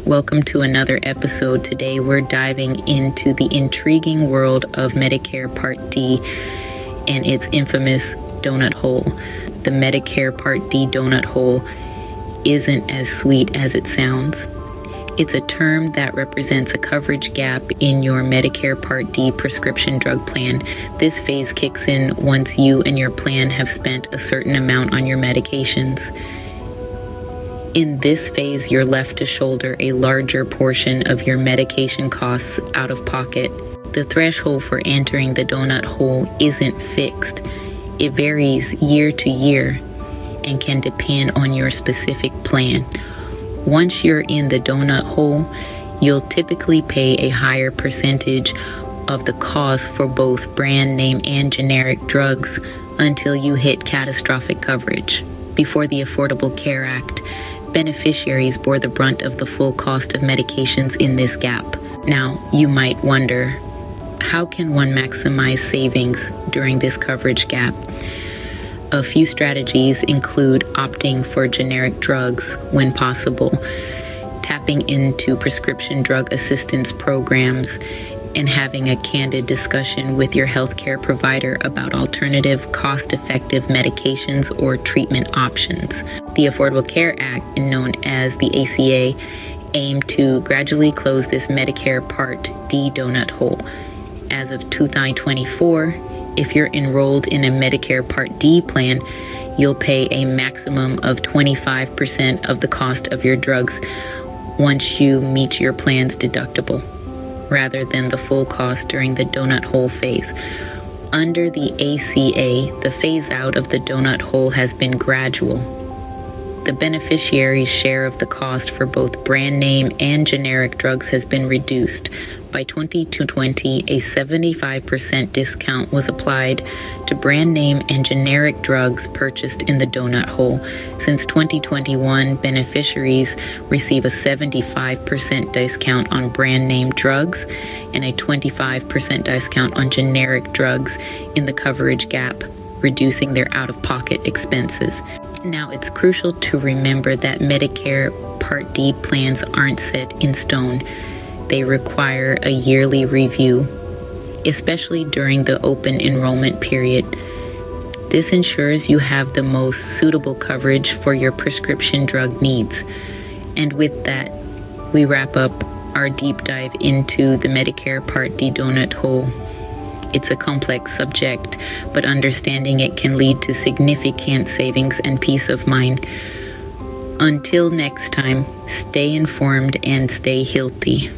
Welcome to another episode. Today we're diving into the intriguing world of Medicare Part D and its infamous donut hole. The Medicare Part D donut hole isn't as sweet as it sounds. It's a term that represents a coverage gap in your Medicare Part D prescription drug plan. This phase kicks in once you and your plan have spent a certain amount on your medications. In this phase, you're left to shoulder a larger portion of your medication costs out of pocket. The threshold for entering the donut hole isn't fixed. It varies year to year and can depend on your specific plan. Once you're in the donut hole, you'll typically pay a higher percentage of the cost for both brand name and generic drugs until you hit catastrophic coverage. Before the Affordable Care Act, beneficiaries bore the brunt of the full cost of medications in this gap. Now, you might wonder, how can one maximize savings during this coverage gap? A few strategies include opting for generic drugs when possible, tapping into prescription drug assistance programs, and having a candid discussion with your healthcare provider about alternative, cost-effective medications or treatment options. The Affordable Care Act, known as the ACA, aimed to gradually close this Medicare Part D donut hole. As of 2024, if you're enrolled in a Medicare Part D plan, you'll pay a maximum of 25% of the cost of your drugs once you meet your plan's deductible, rather than the full cost during the donut hole phase. Under the ACA, the phase out of the donut hole has been gradual. The beneficiary's share of the cost for both brand name and generic drugs has been reduced. By 2020, a 75% discount was applied to brand name and generic drugs purchased in the donut hole. Since 2021, beneficiaries receive a 75% discount on brand name drugs and a 25% discount on generic drugs in the coverage gap, reducing their out-of-pocket expenses. Now, it's crucial to remember that Medicare Part D plans aren't set in stone. They require a yearly review, especially during the open enrollment period. This ensures you have the most suitable coverage for your prescription drug needs. And with that, we wrap up our deep dive into the Medicare Part D donut hole. It's a complex subject, but understanding it can lead to significant savings and peace of mind. Until next time, stay informed and stay healthy.